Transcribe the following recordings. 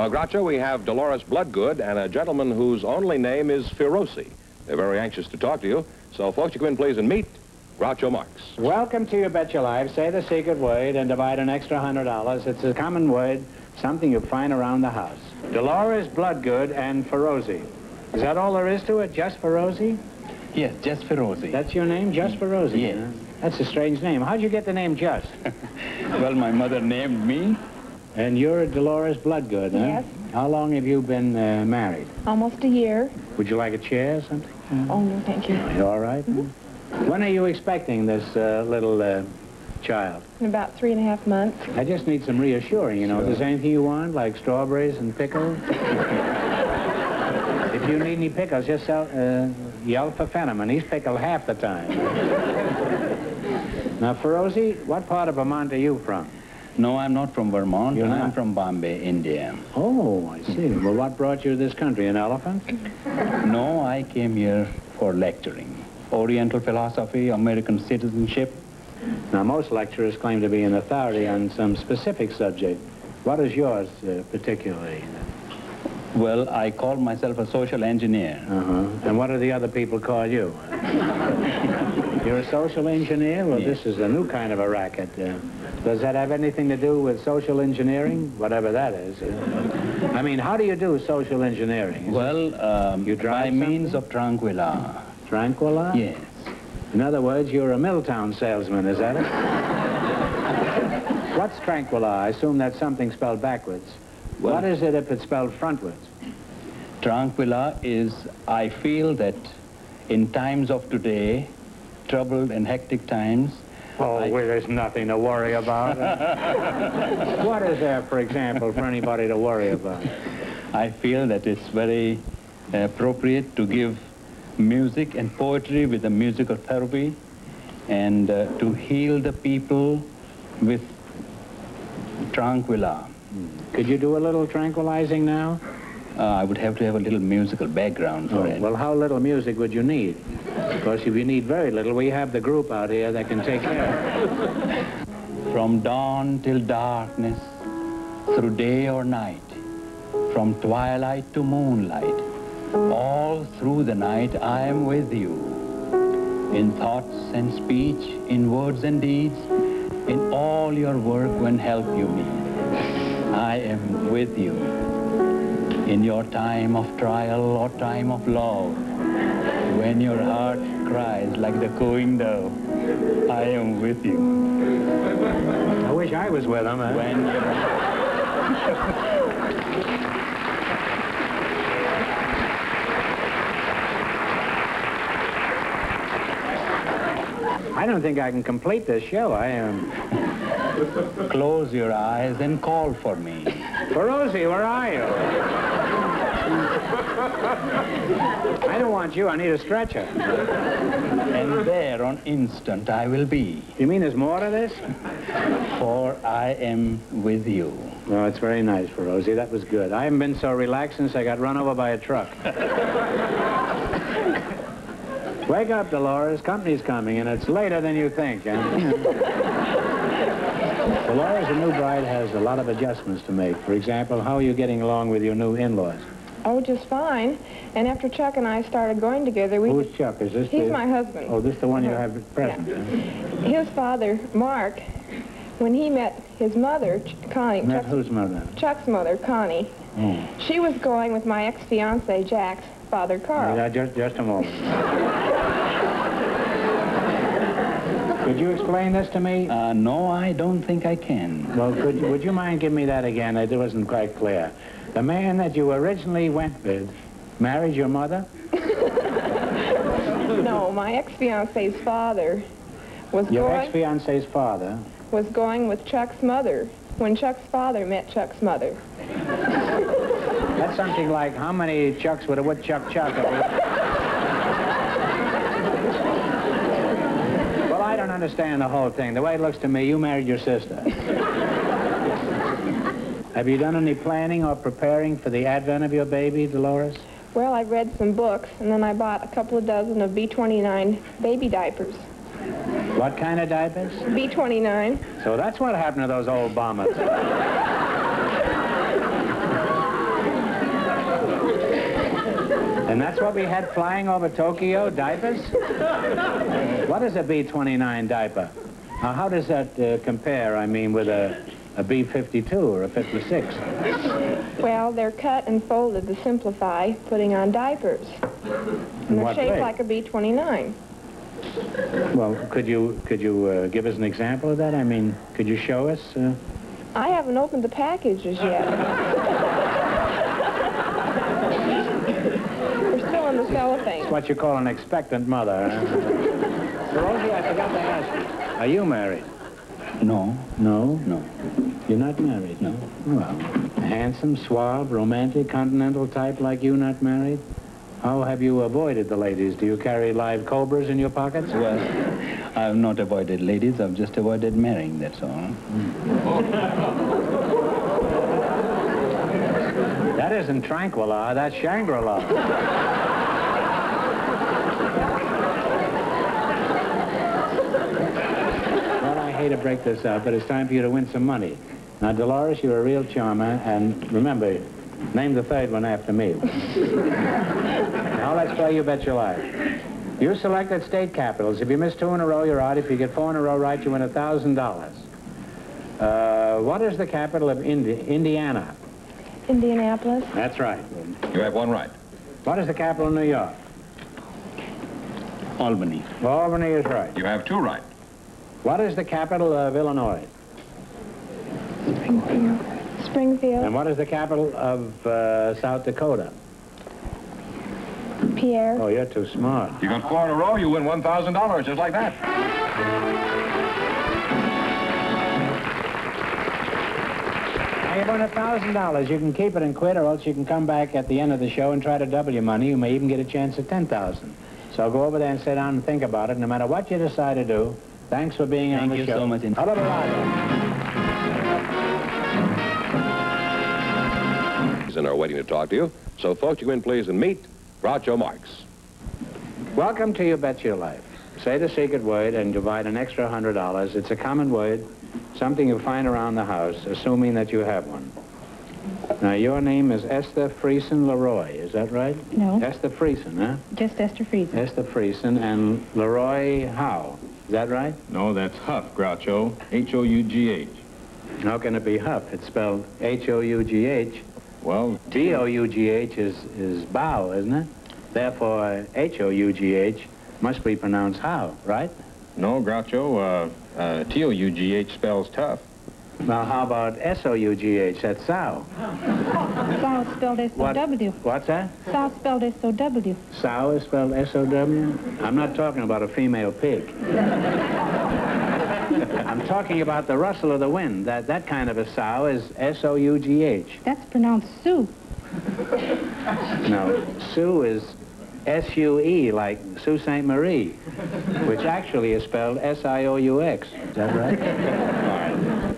Groucho, we have Dolores Bloodgood and a gentleman whose only name is Firosi. They're very anxious to talk to you. So, folks, you come in, please, and meet Groucho Marx. Welcome to You Bet Your Life. Say the secret word and divide an extra $100. It's a common word, something you find around the house. Dolores Bloodgood and Firosi. Is that all there is to it? Just Firosi? Yes, just Firosi. That's your name, Just Firosi? Yes. Huh? That's a strange name. How'd you get the name Just? Well, my mother named me. And you're Dolores Bloodgood, huh? Yes. How long have you been married? Almost a year. Would you like a chair or something? Oh, no, thank you. You all right? When are you expecting this little child? In about 3.5 months. I just need some reassuring, you know. If there's anything you want, like strawberries and pickles. If you need any pickles, just yell for Fenneman. He's pickled half the time. Now, Firosi, what part of Vermont are you from? No, I'm not from Vermont. You're I'm not? from Bombay, India. Oh, I see. Well, what brought you to this country? An elephant? No, I came here for lecturing. Oriental philosophy, American citizenship. Now, most lecturers claim to be an authority on some specific subject. What is yours, particularly? Well, I call myself a social engineer. And what do the other people call you? You're a social engineer? Well, Yes. This is a new kind of a racket. Does that have anything to do with social engineering? Whatever that is. I mean, how do you do social engineering? Well, You by drive means something? of tranquilla. Tranquilla? Yes. In other words, you're a Milltown salesman, is that it? What's tranquilla? I assume that's something spelled backwards. Well- What is it if it's spelled frontwards? Tranquilla is, I feel that in times of today, troubled and hectic times, Oh, well, there's nothing to worry about. What is there, for example, for anybody to worry about? I feel that it's very appropriate to give music and poetry with a musical therapy and to heal the people with tranquilla. Could you do a little tranquilizing now? I would have to have a little musical background for it. Well, how little music would you need? Because if you need very little, we have the group out here that can take care of it. From dawn till darkness, through day or night, from twilight to moonlight, all through the night I am with you. In thoughts and speech, in words and deeds, in all your work when help you need, I am with you. In your time of trial or time of love, when your heart cries like the cooing dove, I am with you. I wish I was with them. When I don't think I can complete this show. I am... close your eyes and call for me. Firosi, where are you? I don't want you. I need a stretcher. And there on instant I will be, You mean there's more to this? for I am with you. No, it's very nice, Firosi. That was good. I haven't been so relaxed since I got run over by a truck. Wake up, Dolores. Company's coming, and it's later than you think. Dolores, a new bride has a lot of adjustments to make. For example, how are you getting along with your new in-laws? Oh, just fine. And after Chuck and I started going together, we... Who's Chuck? Is this He's my husband. Oh, this the one you have at present? Yeah. Huh? His father, Mark, when he met his mother, Connie... Met whose mother? Chuck's mother, Connie. Oh. She was going with my ex-fiancé, Jack's father, Carl. Yeah, just a moment. Could you explain this to me? No, I don't think I can. Well, would you mind giving me that again? It wasn't quite clear. The man that you originally went with married your mother? No, my ex-fiancé's father was Your ex-fiancé's father? was going with Chuck's mother when Chuck's father met Chuck's mother. That's something like how many Chucks would a woodchuck chuck? Well, I don't understand the whole thing. The way it looks to me, you married your sister. Have you done any planning or preparing for the advent of your baby, Dolores? Well, I read some books, and then I bought a couple of dozen of B29 baby diapers. What kind of diapers? B29. So that's what happened to those old bombers. And that's what we had flying over Tokyo, diapers? What is a B-29 diaper? How does that compare, I mean, with a B-52 or a 56? Well, they're cut and folded to simplify putting on diapers. And they're shaped like a B-29. Well, could you give us an example of that? I mean, could you show us? I haven't opened the packages yet. They're still in the cellophane. It's what you call an expectant mother. So, Rosie, I forgot to ask you. Are you married? No. No? No. You're not married? No. Well, a handsome, suave, romantic, continental type like you not married? How have you avoided the ladies? Do you carry live cobras in your pockets? Well, I've not avoided ladies. I've just avoided marrying, that's all. That isn't Tranquilla, that's Shangri-La. Well, I hate to break this up, but it's time for you to win some money. Now, Dolores, you're a real charmer, and remember, name the third one after me. Now let's play You Bet Your Life. You selected state capitals. If you miss 2 in a row, you're out. If you get 4 in a row right, you win $1,000. What is the capital of Indiana? Indianapolis. That's right. You have one right. What is the capital of New York? Albany. Albany is right. You have 2 right. What is the capital of Illinois? Springfield. And what is the capital of South Dakota? Pierre. Oh, you're too smart. You got 4 in a row, you win $1,000, just like that. Now, you won $1,000. You can keep it and quit, or else you can come back at the end of the show and try to double your money. You may even get a chance at $10,000. So go over there and sit down and think about it. No matter what you decide to do, thanks for being on the show. Thank you so much. And are waiting to talk to you. So, folks, you come in, please, and meet Groucho Marx. Welcome to You Bet Your Life. Say the secret word and divide an extra $100. It's a common word, something you find around the house, assuming that you have one. Now, your name is Esther Friesen Leroy, is that right? No. Esther Friesen, huh? Just Esther Friesen. Esther Friesen and Leroy Howe, is that right? No, that's Huff, Groucho. H-O-U-G-H. How can it be Huff? It's spelled H-O-U-G-H. Well, D-O-U-G-H is bow, isn't it? Therefore, H-O-U-G-H must be pronounced how, right? no, Groucho. T-O-U-G-H spells tough. Well, how about S-O-U-G-H? That's sow. Sow spelled S-O-W. What's that? Sow spelled S-O-W. Sow is spelled S-O-W? I'm not talking about a female pig. I'm talking about the rustle of the wind. That kind of a sow is S-O-U-G-H. That's pronounced Sue. No, Sue is S-U-E, like Sault Ste. Marie, which actually is spelled S-I-O-U-X. Is that right?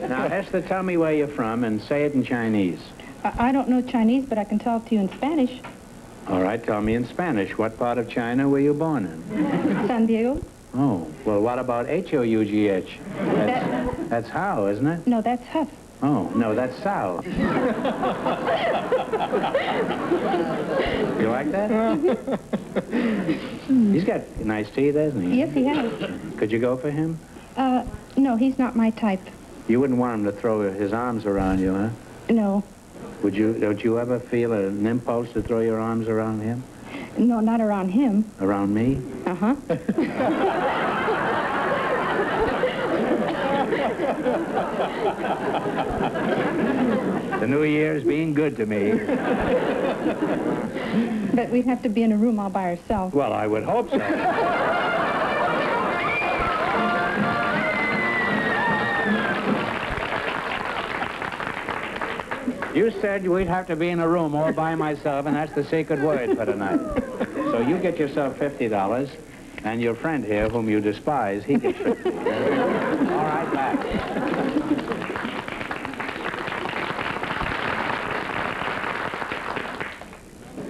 Now, Esther, tell me where you're from and say it in Chinese. I don't know Chinese, but I can talk to you in Spanish. All right, tell me in Spanish. What part of China were you born in? San Diego? Oh, well, what about H-O-U-G-H? That's how, isn't it? No, that's Huff. Oh, no, that's Sal. You like that? He's got nice teeth, hasn't he? Yes, he has. Could you go for him? No, he's not my type. You wouldn't want him to throw his arms around you, huh? No. Don't you ever feel an impulse to throw your arms around him? No, not around him. Around me? Uh-huh. The new year's being good to me. But we'd have to be in a room all by ourselves. Well, I would hope so. You said we'd have to be in a room all by myself, and that's the secret word for tonight. So you get yourself $50, and your friend here, whom you despise, he gets $50. All right, back.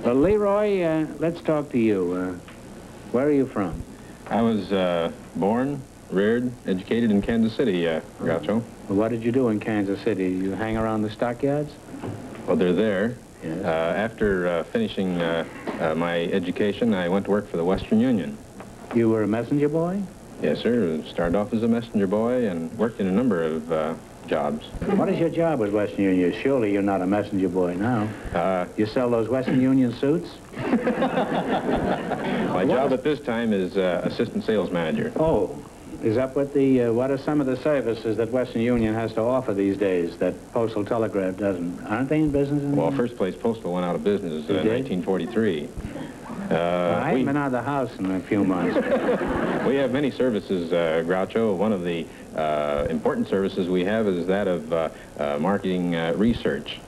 Well, Leroy, let's talk to you. Where are you from? I was born, reared, educated in Kansas City, Groucho. Well, what did you do in Kansas City? You hang around the stockyards? Well, they're there. Yes. After finishing my education, I went to work for the Western Union. You were a messenger boy? Yes, sir. Started off as a messenger boy and worked in a number of jobs. What is your job with Western Union? Surely you're not a messenger boy now. You sell those Western Union suits? My job at this time is assistant sales manager. Oh, is that what what are some of the services that Western Union has to offer these days that Postal Telegraph doesn't? Aren't they in business anymore? Well, First Place Postal went out of business in 1943. I haven't been out of the house in a few months. We have many services, Groucho. One of the important services we have is that of marketing research.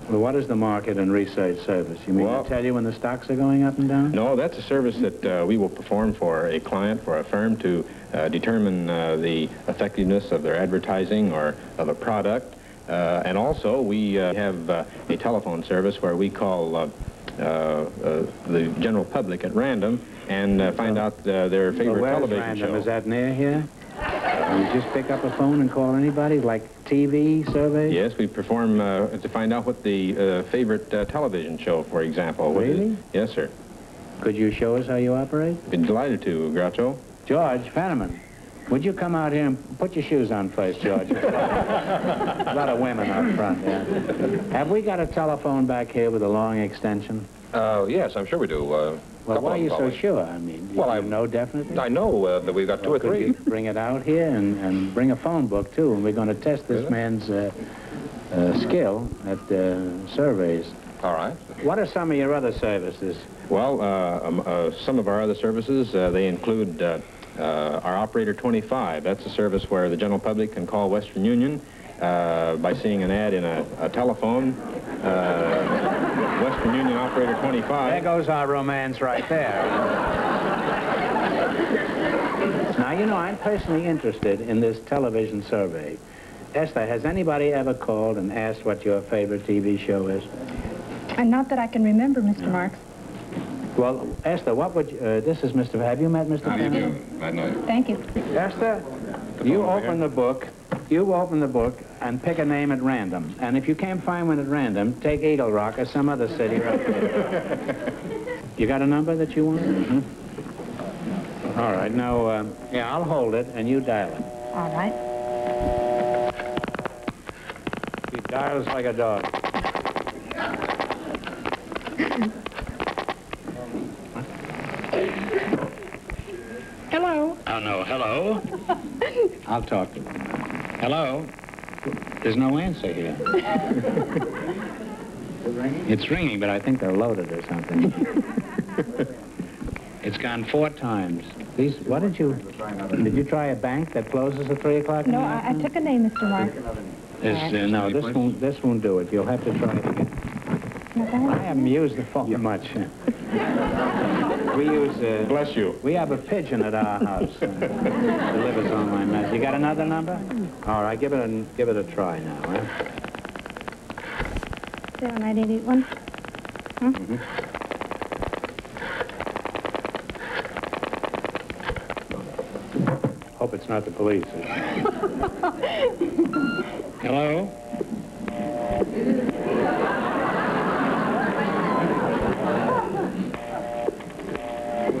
Well, what is the market and research service? You mean to tell you when the stocks are going up and down? No, that's a service that we will perform for a client, for a firm, to determine the effectiveness of their advertising or of a product. And also, we have a telephone service where we call the general public at random and find out their favorite television show. Is that near here? You just pick up a phone and call anybody, like TV surveys? Yes, we perform to find out what the favorite television show, for example. Really? Yes, sir. Could you show us how you operate? Be delighted to, Groucho. George Fenneman, would you come out here and put your shoes on first, George? A lot of women up front, yeah. Have we got a telephone back here with a long extension? Yes, I'm sure we do. Well, why are you so sure? I mean, well, I know definitely. I know that we've got two or three. Could you bring it out here and bring a phone book, too, and we're going to test this man's skill at surveys. All right. What are some of your other services? Well, some of our other services, they include our Operator 25. That's a service where the general public can call Western Union by seeing an ad in a telephone. Western Union Operator 25. There goes our romance right there. Now, you know, I'm personally interested in this television survey. Esther, has anybody ever called and asked what your favorite TV show is? And not that I can remember, Mr. Marx. Well, Esther, what would you... this is Mr. Have you met Mr. Fenneman? Thank you. Esther, you open the book. You open the book and pick a name at random. And if you can't find one at random, take Eagle Rock or some other city right there. You got a number that you want? Mm-hmm. All right. Now, yeah, I'll hold it and you dial it. All right. He dials like a dog. Hello. Oh, no. Hello? I'll talk to him. Hello? There's no answer here. It's ringing, but I think they're loaded or something. It's gone 4 times. These, what did you try a bank that closes at 3 o'clock? No, I took a name, Mr. Marx. No, this won't do it. You'll have to try it again. I haven't used the phone much. We use... Bless you. We have a pigeon at our house. Delivers all my mess. You got another number? All right, give it a try now, huh? 09881. Huh? Mm-hmm. Hope it's not the police. Hello?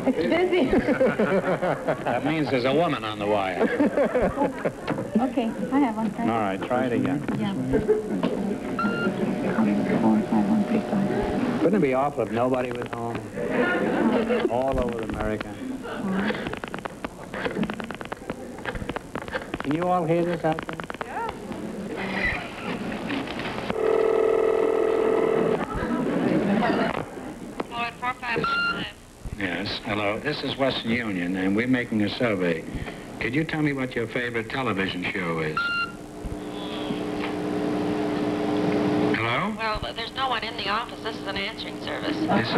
It's busy. That means there's a woman on the wire. Okay, I have one. All right, try it again. Yeah. 45135. Wouldn't it be awful if nobody was home? All over America. Can you all hear this out there? Floyd 455. Yes, hello. This is Western Union, and we're making a survey. Could you tell me what your favorite television show is? Hello? Well, there's no one in the office. This is an answering service. This is...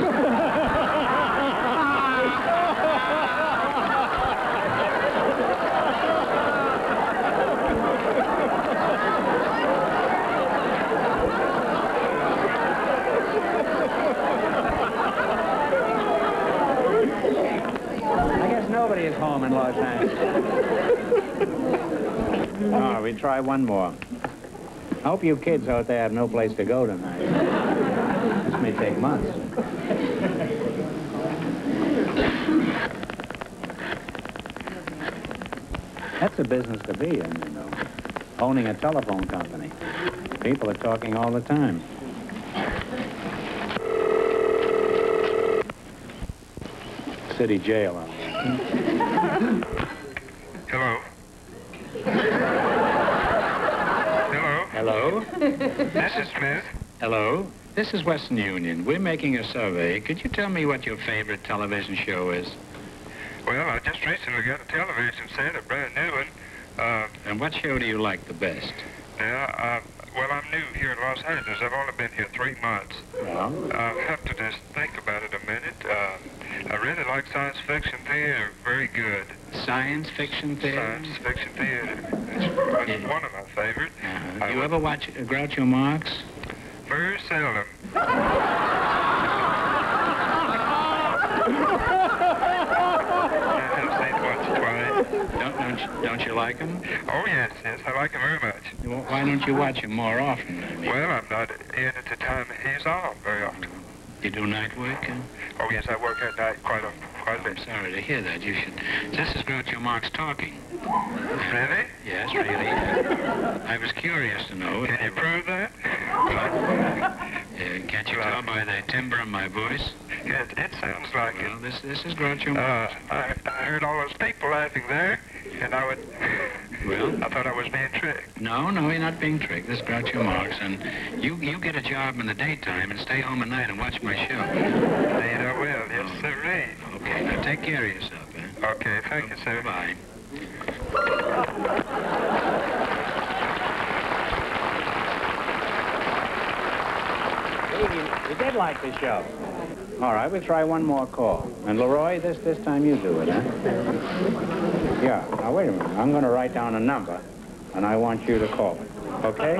I guess nobody is home in Los Angeles. All right, we try one more. I hope you kids out there have no place to go tonight. take months. That's a business to be in, you know. Owning a telephone company. People are talking all the time. City jail on Hello. Hello. Hello? This is Smith. Hello? This is Western Union. We're making a survey. Could you tell me what your favorite television show is? Well, I just recently got a television set, a brand new one. And what show do you like the best? Well, I'm new here in Los Angeles. I've only been here 3 months. Well? I'll have to just think about it a minute. I really like science fiction theater. Very good. Science fiction theater? Science fiction theater. It's one of my favorites. Do you ever watch Groucho Marx? Very seldom. Don't you like him? Oh, yes, I like him very much. Well, why don't you watch him more often? Well, I'm not in at the time he's on very often. You do night work? Oh, yes, I work at night quite a bit. I'm sorry to hear that. You should... This is Groucho Marx talking. Really? Yes, really. I was curious to know... Can you prove that? Can't you tell by the timbre of my voice? It sounds like well, this is Groucho Marx. I heard all those people laughing there, and I thought I was being tricked. No, you're not being tricked. This is Groucho Marx, and you get a job in the daytime and stay home at night and watch my show. Indeed I will. Yes, sir. Okay, now take care of yourself, eh? Okay, thank you, sir. Bye. You did like the show. All right, we'll try one more call. And Leroy, this time you do it, huh? Yeah, now wait a minute. I'm going to write down a number, and I want you to call it, okay?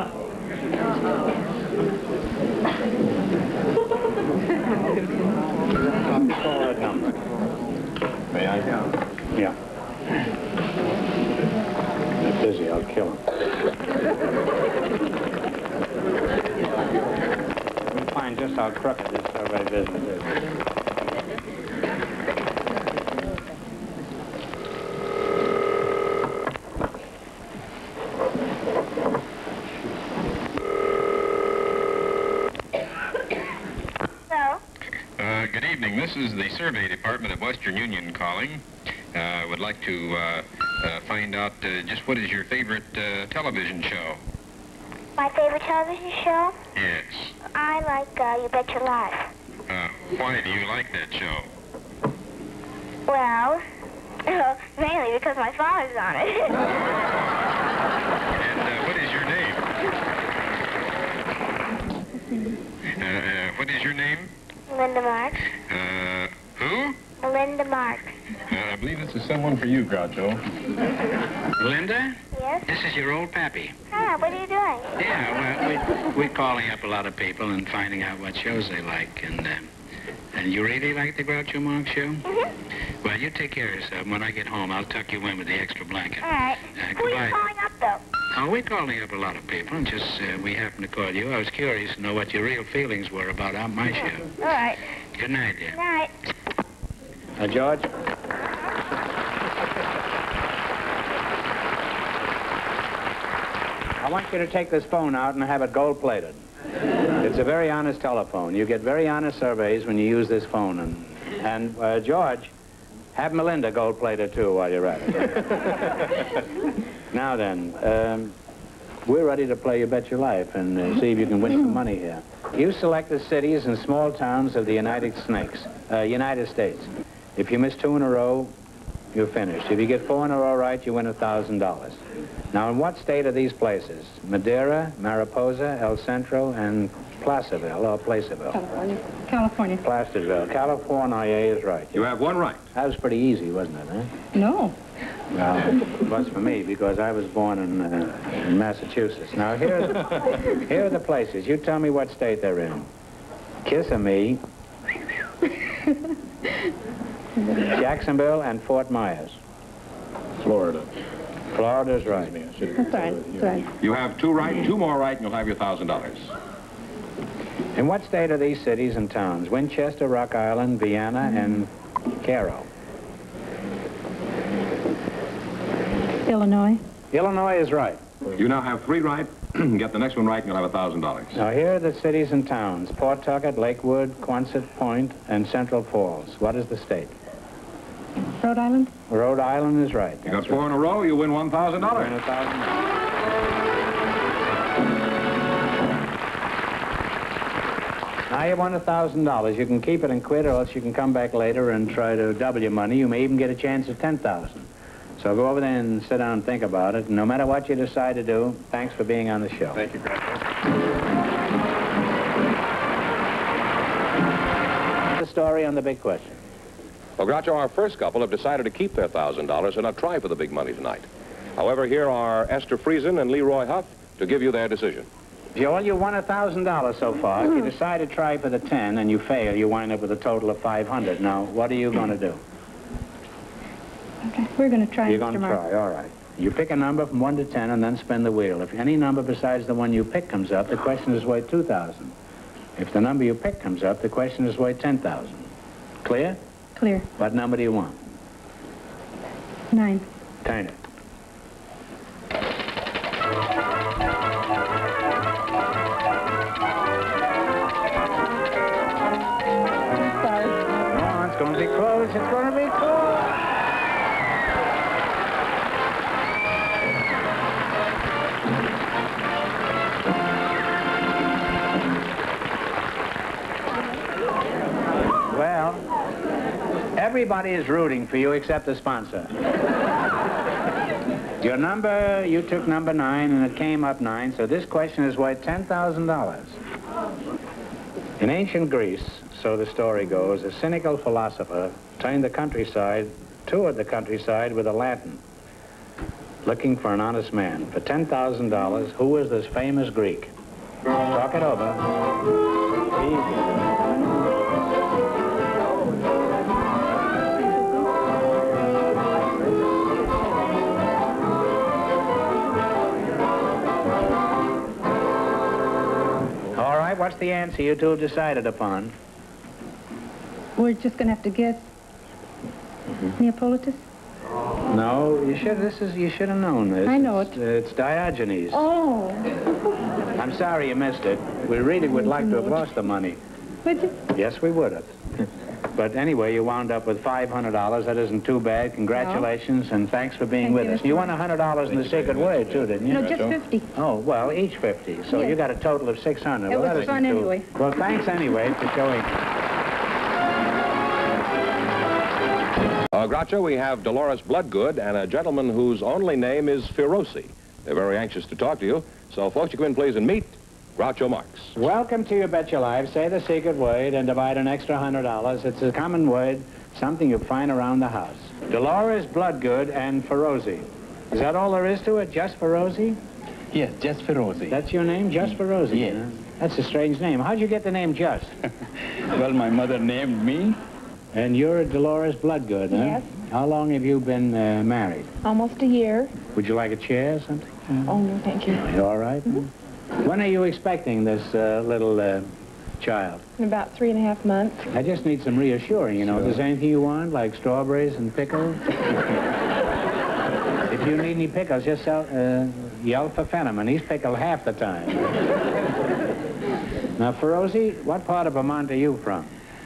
Call that number. May I? Yeah. They're busy, I'll kill him. We'll find just how crooked this survey business is. Good evening. This is the Survey Department of Western Union calling. Would like to find out just what is your favorite television show? My favorite television show? Yes. I like You Bet Your Life. Why do you like that show? Well, mainly because my father's on it. And what is your name? What is your name? Melinda Marx. Who? Melinda Marx. I believe this is someone for you, Groucho. Linda? Yes? This is your old pappy. Ah, what are you doing? Yeah, well, we're calling up a lot of people and finding out what shows they like. And you really like the Groucho Marx show? Mm-hmm. Well, you take care of yourself. When I get home, I'll tuck you in with the extra blanket. All right. Who are Goodbye. you calling up, though? Oh, we're calling up a lot of people, and just we happened to call you. I was curious to know what your real feelings were about my show. All right. Good night, dear. Good night. George? I want you to take this phone out and have it gold-plated. It's a very honest telephone. You get very honest surveys when you use this phone. And George, have Melinda gold-plated, too, while you're at it. Now then, we're ready to play You Bet Your Life and see if you can win some money here. You select the cities and small towns of the United States. If you miss 2 in a row, you're finished. If you get 4 in a row right, you win $1,000. Now, in what state are these places? Madeira, Mariposa, El Centro, and Placerville, or Placerville? California. Placerville. California is right. You have one right. That was pretty easy, wasn't it, huh? No. Well, it was for me, because I was born in Massachusetts. Now, here are the places. You tell me what state they're in. Kissimmee, Jacksonville, and Fort Myers. Florida. Florida's right. That's right. That's right. You have 2 right, 2 more right, and you'll have your $1,000. In what state are these cities and towns? Winchester, Rock Island, Vienna, and Cairo. Illinois. Illinois is right. You now have 3 right. Get the next one right and you'll have $1,000. Now here are the cities and towns. Pawtucket, Lakewood, Quonset Point, and Central Falls. What is the state? Rhode Island. Rhode Island is right. You got 4 in a row, you win $1,000. Win $1,000. Now you won $1,000. You can keep it and quit, or else you can come back later and try to double your money. You may even get a chance at $10,000. So go over there and sit down and think about it. And no matter what you decide to do, thanks for being on the show. Thank you, Groucho. The story on the big question. Well, Groucho, our first couple have decided to keep their $1,000 and not try for the big money tonight. However, here are Esther Friesen and Leroy Huff to give you their decision. Joel, you won $1,000 so far. If you decide to try for the 10 and you fail, you wind up with a total of $500. Now, what are you going to do? Okay, we're going to try, You're going to Mr. Mark. try, all right. You pick a number from 1 to 10 and then spin the wheel. If any number besides the one you pick comes up, the question is worth $2,000. If the number you pick comes up, the question is worth $10,000. Clear? Clear. What number do you want? 9. Turn it. Sorry. Oh, it's going to be close. It's going to be close. Well, everybody is rooting for you except the sponsor. Your number, you took number 9, and it came up 9, so this question is worth $10,000. In ancient Greece, so the story goes, a cynical philosopher toured the countryside with a lantern, looking for an honest man. For $10,000, who was this famous Greek? Talk it over. Easy. All right, what's the answer you two have decided upon? We're just going to have to guess. Neapolitus? No, you should have known this. I know it. It's Diogenes. Oh. I'm sorry you missed it. We really would like to have lost the money. Would you? Yes, we would have. But anyway, you wound up with $500. That isn't too bad. Congratulations, and thanks for being with us. Mr. You won $100 in the secret word, too, didn't you? No, just 50. Oh, well, each 50. So Yes. you got a total of 600. It Well, that was isn't fun too- anyway. Well, thanks anyway for showing. Groucho, we have Dolores Bloodgood and a gentleman whose only name is Firosi. They're very anxious to talk to you. So, folks, you come in, please, and meet Groucho Marx. Welcome to You Bet Your Life. Say the secret word and divide an extra $100. It's a common word, something you find around the house. Dolores Bloodgood and Firosi. Is that all there is to it? Just Firosi? Yes, just Firosi. That's your name? Just Firosi? Yes. Huh? That's a strange name. How'd you get the name Just? Well, my mother named me. And you're Dolores Bloodgood, huh? Yes. How long have you been married? Almost a year. Would you like a chair or something? Oh, no, thank you. You all right? When are you expecting this little child? In about 3.5 months. I just need some reassuring, you know. If there's anything you want, like strawberries and pickles. If you need any pickles, just yell for Fenneman. He's pickled half the time. Now, Firosi, what part of Vermont are you from?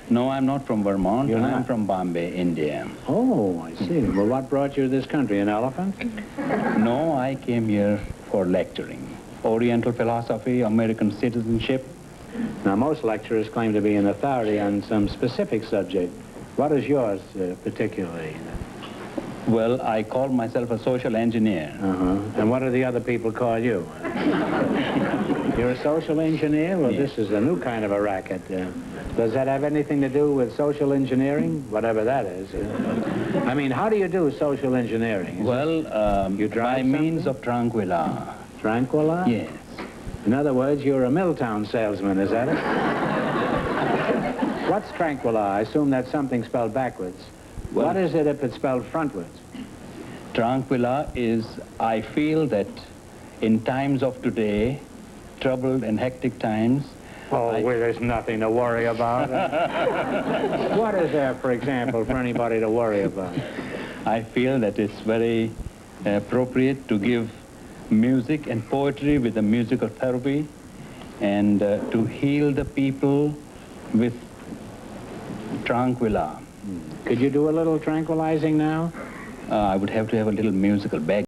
No, I'm not from Vermont. You're I'm not? from Bombay, India. Oh, I see. Well, what brought you to this country? An elephant? No, I came here for lecturing. Oriental philosophy, American citizenship. Now, most lecturers claim to be an authority on some specific subject. What is yours, particularly? Well, I call myself a social engineer. And what do the other people call you? You're a social engineer? Well, Yes. this is a new kind of a racket. Does that have anything to do with social engineering? Whatever that is. I mean, how do you do social engineering? Well, You by drive means something? of Tranquilla. Tranquilla? Yes. In other words, you're a Milltown salesman, is that it? What's Tranquilla? I assume that's something spelled backwards. Well- What is it if it's spelled frontwards? Tranquilla is, I feel that in times of today, troubled and hectic times, Oh, well, there's nothing to worry about. What is there, for example, for anybody to worry about? I feel that it's very appropriate to give music and poetry with a musical therapy and to heal the people with tranquilla. Could you do a little tranquilizing now? I would have to have a little musical background.